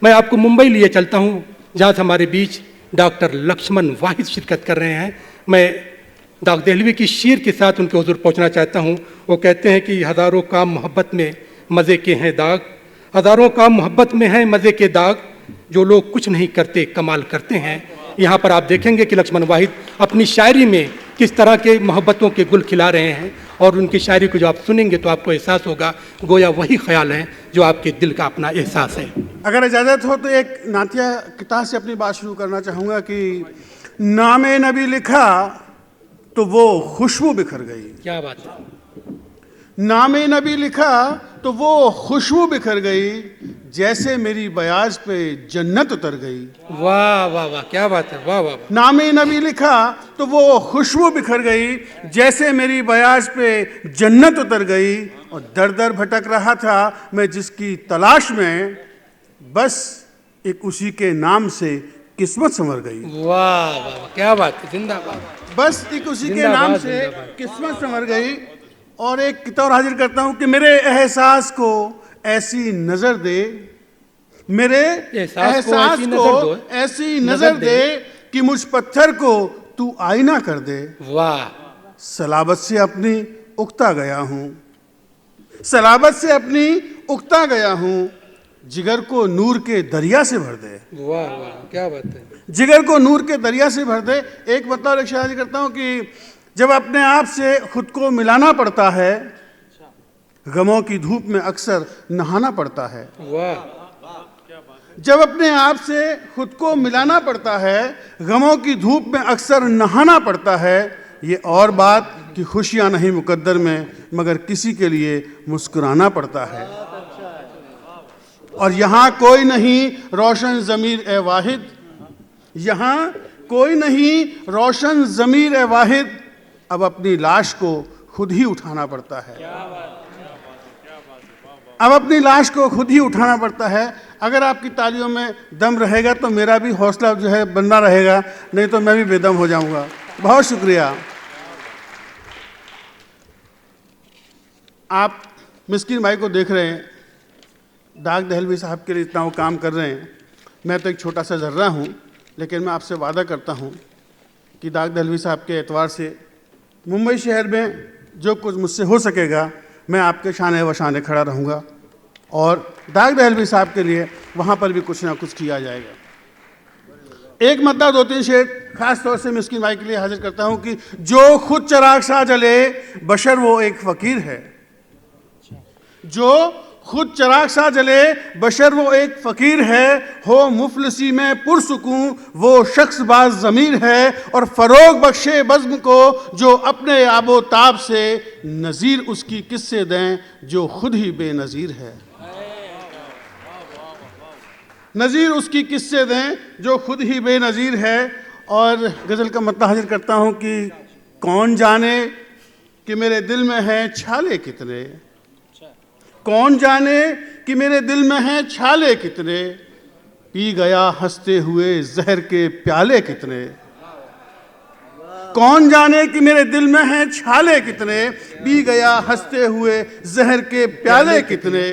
मैं आपको मुंबई लिए चलता हूँ, जहाँ से हमारे बीच डॉक्टर लक्ष्मण वाहिद शिरकत कर रहे हैं। मैं डॉक्टर देहलवी की शीर के साथ उनके हुजूर पहुँचना चाहता हूँ। वो कहते हैं कि हज़ारों काम मोहब्बत में मज़े के हैं दाग, हज़ारों काम मोहब्बत में हैं मज़े के दाग, जो लोग कुछ नहीं करते कमाल करते हैं। यहाँ पर आप देखेंगे कि लक्ष्मण वाहिद अपनी शायरी में किस तरह के मोहब्बतों के गुल खिला रहे हैं, और उनकी शायरी को जो आप सुनेंगे तो आपको एहसास होगा गोया वही ख्याल है जो आपके दिल का अपना एहसास है। अगर इजाज़त हो तो एक नातिया किताब से अपनी बात शुरू करना चाहूँगा कि नामे नबी लिखा तो वो खुशबू बिखर गई। क्या बात है। नामे नबी लिखा तो वो खुशबू बिखर गई, जैसे मेरी बयाज पे जन्नत उतर गई। वाह वाह वाह, क्या बात है, वाह वाह। नामे नबी लिखा तो वो खुशबू बिखर गई, जैसे मेरी बयाज पे जन्नत उतर गई। और दर दर भटक रहा था मैं जिसकी तलाश में, बस एक उसी के नाम से किस्मत संवर गई। वाह वाह, क्या बात है, जिंदाबाद। बस एक उसी के जिंदाबाद, नाम से जिंदाबाद। किस्मत संवर गई। और एक किताब हाजिर करता हूं कि मेरे एहसास को ऐसी नजर दे, मेरे एहसास को एहसास ऐसी को नजर दो, ऐसी नजर दे कि मुझ पत्थर को तू आईना कर दे। वाह। सलाबत से अपनी उगता गया हूं, सलाबत से अपनी उगता गया हूं, जिगर को नूर के दरिया से भर दे। वाह वाह, क्या बात है। जिगर को नूर के दरिया से भर दे। एक मतलब एक शायरी करता हूं कि जब अपने आप से खुद को मिलाना पड़ता है, गमों की धूप में अक्सर नहाना पड़ता है। वाह। जब अपने आप से खुद को मिलाना पड़ता है, गमों की धूप में अक्सर नहाना पड़ता है। ये और बात कि खुशियां नहीं मुकद्दर में, मगर किसी के लिए मुस्कुराना पड़ता है। और यहाँ कोई नहीं रोशन ज़मीर ए वाहिद, यहाँ कोई नहीं रोशन ज़मीर ए वाहिद, अब अपनी लाश को खुद ही उठाना पड़ता है। अब अपनी लाश को खुद ही उठाना पड़ता है। अगर आपकी तालियों में दम रहेगा तो मेरा भी हौसला जो है बना रहेगा, नहीं तो मैं भी बेदम हो जाऊंगा। बहुत शुक्रिया। आप मिस्किन भाई को देख रहे हैं, डॉक्टर देहलवी साहब के लिए इतना वो काम कर रहे हैं। मैं तो एक छोटा सा जर्रा हूँ, लेकिन मैं आपसे वादा करता हूँ कि डॉक्टर देहलवी साहब के एतवार से मुंबई शहर में जो कुछ मुझसे हो सकेगा मैं आपके शाने व शाने खड़ा रहूँगा, और डॉक्टर देहलवी साहब के लिए वहाँ पर भी कुछ ना कुछ किया जाएगा। एक मतलब दो तीन शेर खास तौर से मिस्किन भाई के लिए हाजिर करता हूँ कि जो खुद चिराग सा जले बशर वो एक फ़कीर है, जो खुद चिराग सा जले बशर वो एक फ़कीर है, हो मुफलसी में पुरसुकूं वो शख्स बाज ज़मीर है, और फ़रोग बख्शे बज़्म को जो अपने आबो ताब से, नज़ीर उसकी किस्से दें जो खुद ही बेनज़ीर है। नज़ीर उसकी किस्से दें जो खुद ही बेनज़ीर है। और गज़ल का मतलब हाजिर करता हूँ कि कौन जाने कि मेरे दिल में हैं छाले कितने, कौन जाने कि मेरे दिल में हैं छाले कितने, पी गया हंसते हुए जहर के प्याले कितने। कौन जाने कि मेरे दिल में हैं छाले कितने, पी गया हंसते हुए जहर के प्याले कितने।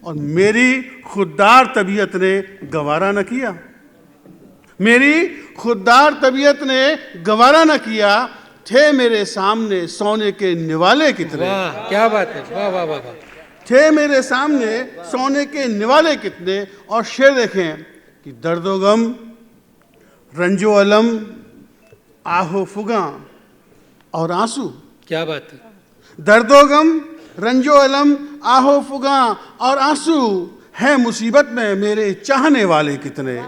और मेरी खुददार तबीयत ने गवारा न किया, मेरी खुददार तबीयत ने गवारा न किया, थे मेरे सामने सोने के निवाले कितने। वाह, क्या बात है, वाह वाह वाह वाह। थे मेरे सामने सोने के निवाले कितने। और शेर देखें कि दर्दो गम रंजो अलम आहो फुगा और आंसू। क्या बात है। दर्दो गम रंजो अलम आहो फुगा और आंसू, है मुसीबत में मेरे चाहने वाले कितने,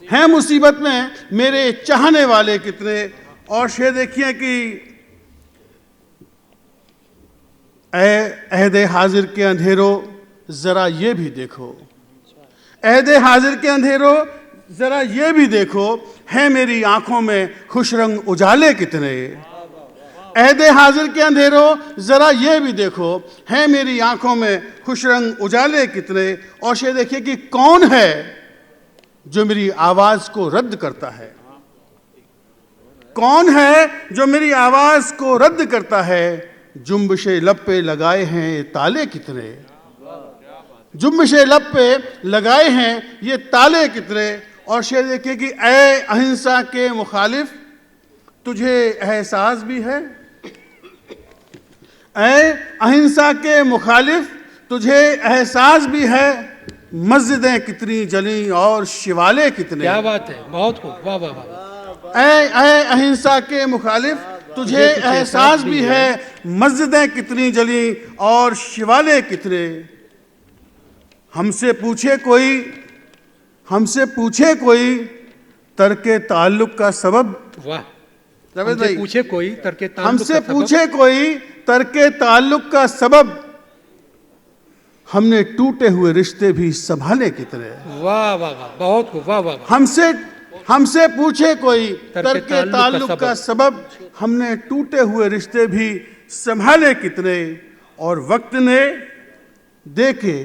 हैं मुसीबत में मेरे चाहने वाले कितने। और शेर देखिए कि अहदे हाजिर के अंधेरों ज़रा ये भी देखो, अहदे हाजिर के अंधेरों ज़रा ये भी देखो, है मेरी आंखों में खुश रंग उजाले कितने। अहदे हाजिर के अंधेरों ज़रा ये भी देखो, है मेरी आंखों में खुश रंग उजाले कितने। और शेर देखिए कि कौन है जो मेरी आवाज़ को रद्द करता है, कौन है जो मेरी आवाज़ को रद्द करता है, जुम्बशे लब पे लगाए हैं ताले कितने। जुम्बिश लब पे लगाए हैं ये ताले कितने। और शेर देखिए कि ऐ अहिंसा के मुखालिफ तुझे एहसास भी है, ऐ अहिंसा के मुखालिफ तुझे एहसास भी है, मस्जिदें कितनी जली और शिवाले कितने। क्या बात है, बहुत खूब, वाह वाह वाह। ऐ अहिंसा के मुखालिफ तुझे एहसास भी है, मस्जिदें कितनी जली और शिवाले कितने। हमसे पूछे कोई तर्के ताल्लुक का सबब। वाह, जावेद हमसे भाई, पूछे कोई तर्के ताल्लुक हमसे का सबब। पूछे कोई तर्के ताल्लुक का सबब, हमने टूटे हुए रिश्ते भी संभाले कितने। वाह वाह वाह, बहुत खूब, वाह वाह वाह। हमसे पूछे कोई तर्के तर्के ताल्लुक का सबब, हमने टूटे हुए रिश्ते भी संभाले कितने। और वक्त ने देखे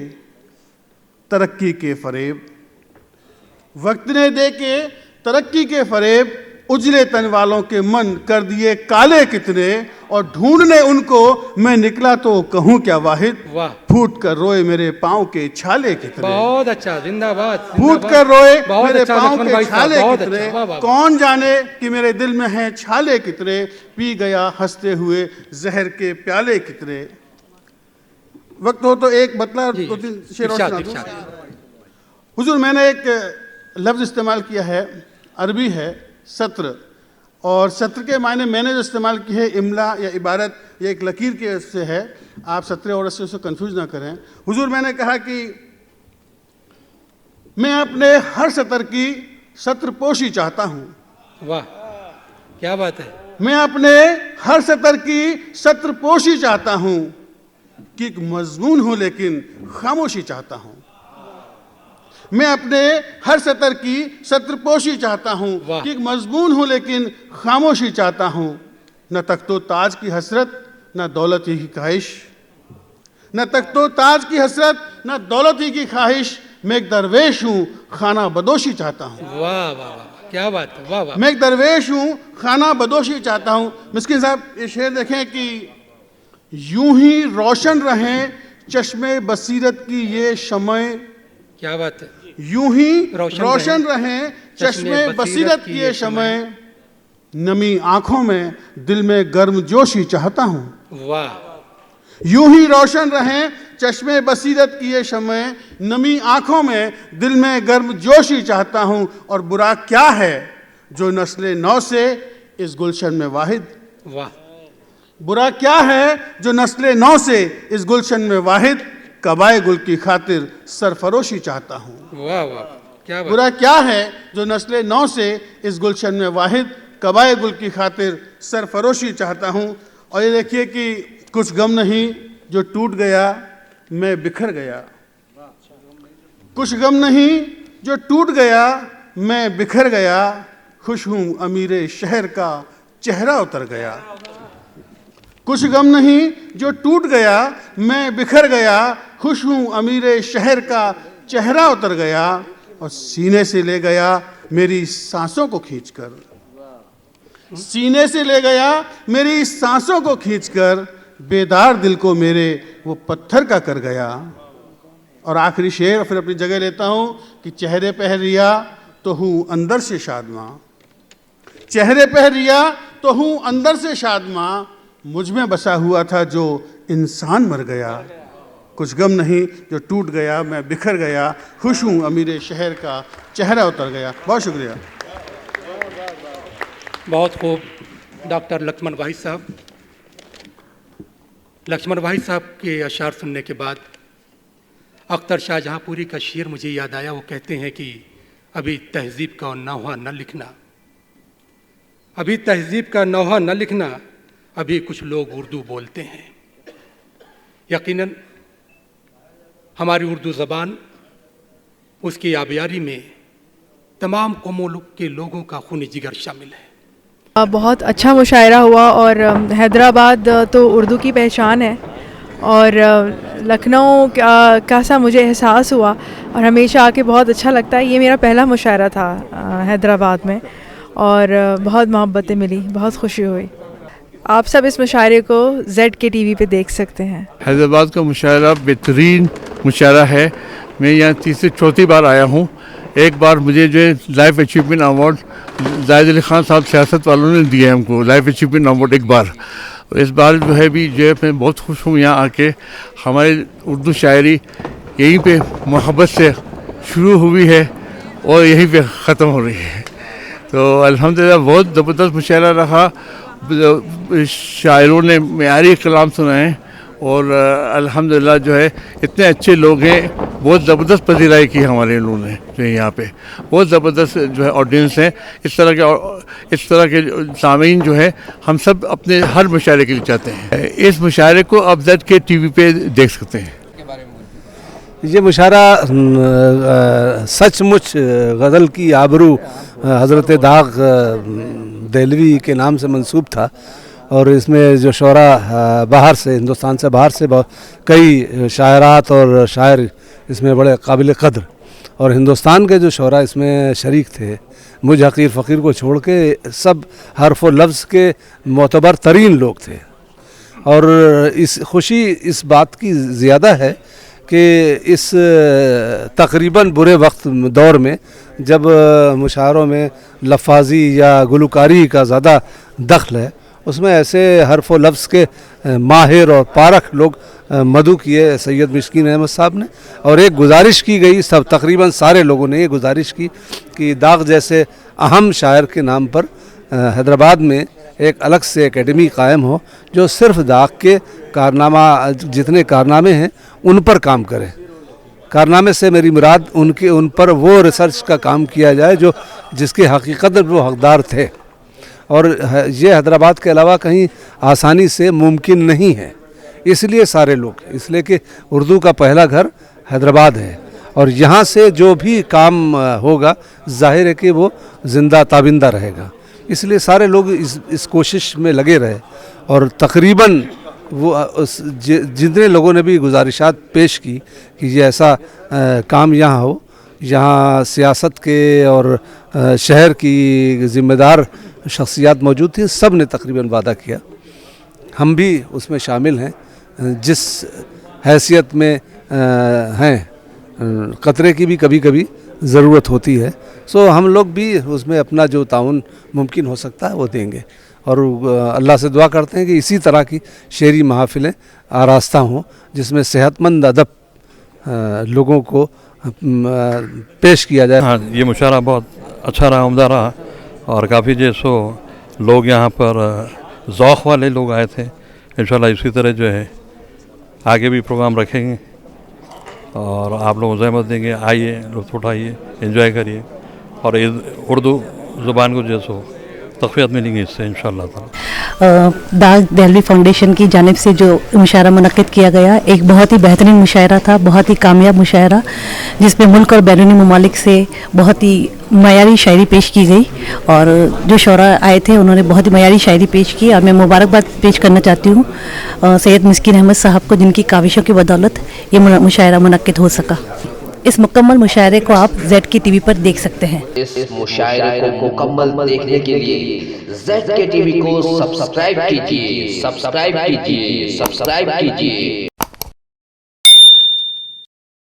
तरक्की के फरेब, वक्त ने देखे तरक्की के फरेब, उजले तन वालों के मन कर दिए काले कितने। और ढूंढने उनको मैं निकला तो कहूं क्या वाहिद, वाह, फूट कर रोए मेरे पाँव के छाले कितने। बहुत अच्छा, जिंदाबाद। फूट कर रोए बहुत मेरे अच्छा, पाँव लक्ष्मण के भाई साहब, छाले बहुत कितने। अच्छा, वाह वाह। कौन जाने कि मेरे दिल में हैं छाले कितने, पी गया हंसते हुए जहर के प्याले कितने। वक्त हो तो एक बतला जी, दो तीन शेर और इरशाद, सुना दूं। इरशाद। हुजूर, मैंने एक लफ्ज़ इस्तेमाल किया है, अरबी है सत्र, और सत्र के मायने मैंने जो इस्तेमाल की है इमला या इबारत, ये एक लकीर के से है, आप सत्र और अस्से से कंफ्यूज ना करें। हुजूर, मैंने कहा कि मैं अपने हर सत्र की सत्रपोशी चाहता हूँ। वाह, क्या बात है। मैं अपने हर सत्र की सत्रपोशी चाहता हूँ, कि एक मजमून हो लेकिन खामोशी चाहता हूँ। मैं अपने हर सत्र की सत्रपोशी चाहता हूँ, कि एक मजमून हो लेकिन खामोशी चाहता हूँ। न तख्तो ताज की हसरत न दौलत ही की ख्वाहिश, न तख्तो ताज की हसरत न दौलत ही की ख्वाहिश। मैं एक दरवेश हूँ खाना बदोशी चाहता हूँ। वाह वाह वाह, क्या बात है, वाह वाह। मैं एक दरवेश हूँ खाना बदोशी चाहता हूँ। मिस्किन साहब, ये शेर देखें कि यूं ही रोशन रहें चश्मे बसीरत की ये शमएं। क्या बात है। यूं ही रोशन रोशन रहें चश्मे बसीरत की ये शमएं, नमी आंखों में दिल में गर्म जोशी चाहता हूँ। वाह, यूं ही रोशन रहें चश्मे बसीरत की ये शमएं, नमी आंखों में दिल में गर्म जोशी चाहता हूँ। और बुरा क्या है जो नस्ले नौ से इस गुलशन में वाहिद। वाह, बुरा क्या है जो नस्ले नौ से इस गुलशन में वाहिद, कबाए गुल की खातिर सरफरोशी चाहता हूँ। वाह वाह, क्या बात। बुरा क्या है जो नस्ले नौ से इस गुलशन में वाहिद, कबाए गुल की खातिर सरफरोशी चाहता हूँ। और ये देखिए कि कुछ गम नहीं जो टूट गया मैं बिखर गया, कुछ गम नहीं जो टूट गया मैं बिखर गया, खुश हूँ अमीरे शहर का चेहरा उतर गया। कुछ गम नहीं जो टूट गया मैं बिखर गया, खुश हूँ अमीरे शहर का चेहरा उतर गया। और सीने से ले गया मेरी सांसों को खींचकर, सीने से ले गया मेरी सांसों को खींचकर, बेदार दिल को मेरे वो पत्थर का कर गया। और आखिरी शेर फिर अपनी जगह लेता हूँ कि चेहरे पे है रिया तो हूँ अंदर से शादमां, चेहरे पे रिया तो हूँ अंदर से शादमां, मुझ में बसा हुआ था जो इंसान मर गया। कुछ गम नहीं जो टूट गया मैं बिखर गया, खुश हूँ अमीरे शहर का चेहरा उतर गया। बहुत शुक्रिया। बहुत खूब डॉक्टर लक्ष्मण वाहिद साहब। लक्ष्मण वाहिद साहब के अशार सुनने के बाद अख्तर शाहजहाँपुरी का शेर मुझे याद आया। वो कहते हैं कि अभी तहजीब का नौहा न लिखना, अभी तहजीब का नौहा न लिखना, अभी कुछ लोग उर्दू बोलते हैं। यकीनन हमारी उर्दू ज़बान, उसकी आबियारी में तमाम कौमों के लोगों का खून जिगर शामिल है। बहुत अच्छा मुशायरा हुआ और हैदराबाद तो उर्दू की पहचान है और लखनऊ का सा मुझे एहसास हुआ और हमेशा आके बहुत अच्छा लगता है। ये मेरा पहला मुशायरा था हैदराबाद में और बहुत मोहब्बतें मिली, बहुत खुशी हुई। आप सब इस मुशायरे को ZKTV पे देख सकते हैं। हैदराबाद का मुशायरा बेहतरीन मुशायरा है। मैं यहाँ तीसरी चौथी बार आया हूँ। एक बार मुझे जो है life achievement award Zahid Ali Khan साहब सियासत वालों ने दिया है हमको लाइफ अचीवमेंट अवार्ड एक बार। इस बार जो है भी जो है मैं बहुत खुश हूँ यहाँ आके। हमारी उर्दू शायरी यहीं पे मोहब्बत से शुरू हुई है और यहीं पे ख़त्म हो रही है। तो अल्हम्दुलिल्लाह बहुत ज़बरदस्त मुशायरा रहा। शायरों ने मेयारी कलाम सुनाए और अल्हम्दुलिल्लाह जो है इतने अच्छे लोग हैं। बहुत ज़बरदस्त पजीराई की हमारे लोगों ने जो है यहाँ पे बहुत ज़बरदस्त जो है ऑडियंस है। इस तरह के सामीन जो है हम सब अपने हर मुशायरे के लिए चाहते हैं। इस मुशायरे को आप ZKTV पे देख सकते हैं। ये मुशायरा सचमुच गज़ल की आबरू हज़रत दाग दहलवी के नाम से मंसूब था और इसमें जो शोरा बाहर से हिंदुस्तान से बाहर से कई शायरात और शायर इसमें बड़े काबिल क़द्र और हिंदुस्तान के जो शोरा इसमें शरीक थे मुझ हकीर फ़कीर को छोड़ के सब हर्फ व लफ्ज़ के मोतबर तरीन लोग थे। और इस खुशी इस बात की ज़्यादा है कि इस तकरीबन बुरे वक्त दौर में जब मुशायरों में लफाजी या गुलकारी का ज़्यादा दखल है उसमें ऐसे हर्फ व लफ्ज़ के माहिर और पारख लोग मदू किए सैयद मिस्कीन अहमद साहब ने। और एक गुजारिश की गई, सब तकरीबन सारे लोगों ने ये गुजारिश की कि दाग जैसे अहम शायर के नाम पर हैदराबाद में एक अलग से एकेडमी कायम हो जो सिर्फ दाग के जितने कारनामे हैं उन पर काम करे। कारनामे से मेरी मुराद उन पर वो रिसर्च का काम किया जाए जो जिसके हकीकत वो हकदार थे और ये हैदराबाद के अलावा कहीं आसानी से मुमकिन नहीं है। इसलिए सारे लोग, इसलिए कि उर्दू का पहला घर हैदराबाद है और यहाँ से जो भी काम होगा जाहिर है कि वो ज़िंदा ताबिंदा रहेगा। इसलिए सारे लोग इस कोशिश में लगे रहे और तकरीबन वो जितने लोगों ने भी गुजारिशात पेश की कि ये ऐसा काम यहाँ हो, यहाँ सियासत के और शहर की ज़िम्मेदार शख्सियात मौजूद थी, सब ने तकरीबन वादा किया। हम भी उसमें शामिल हैं जिस हैसियत में हैं। क़तरे की भी कभी कभी ज़रूरत होती है। सो हम लोग भी उसमें अपना जो ताउन मुमकिन हो सकता है वो देंगे और अल्लाह से दुआ करते हैं कि इसी तरह की शेरी महफ़िलें आरास्ता हों जिसमें सेहतमंद अदब लोगों को पेश किया जाए। हाँ, ये मुशायरा बहुत अच्छा रहा, उम्दा रहा और काफ़ी जैसो लोग यहाँ पर ज़ौक़ वाले लोग आए थे। इंशाल्लाह इसी तरह जो है आगे भी प्रोग्राम रखेंगे और आप लोग ज़हमत देंगे, आइए, लुत्फ़ उठाइए, एंजॉय करिए और उर्दू ज़ुबान को जैसो तक़वियत मिलेंगी इससे इंशाअल्लाह ताला। दाग दहलवी फाउंडेशन की जानिब से जो मुशायरा मुनक़्क़िद किया गया एक बहुत ही बेहतरीन मुशायरा था, बहुत ही कामयाब मुशायरा जिसमें मुल्क और बैरूनी ममालिक से बहुत ही मयारी शायरी पेश की गई और जो शोरा आए थे उन्होंने बहुत ही मयारी शायरी पेश की और मैं मुबारकबाद पेश करना चाहती हूँ सैयद मिस्कीन अहमद साहब को जिनकी काविशों की बदौलत ये मुशायरा मुनक़्क़िद हो सका। इस मुकम्मल मुशायरे को आप ZKTV पर देख सकते हैं। इस मुशायरे को मुकम्मल देखने के लिए ZKTV को सब्सक्राइब कीजिए।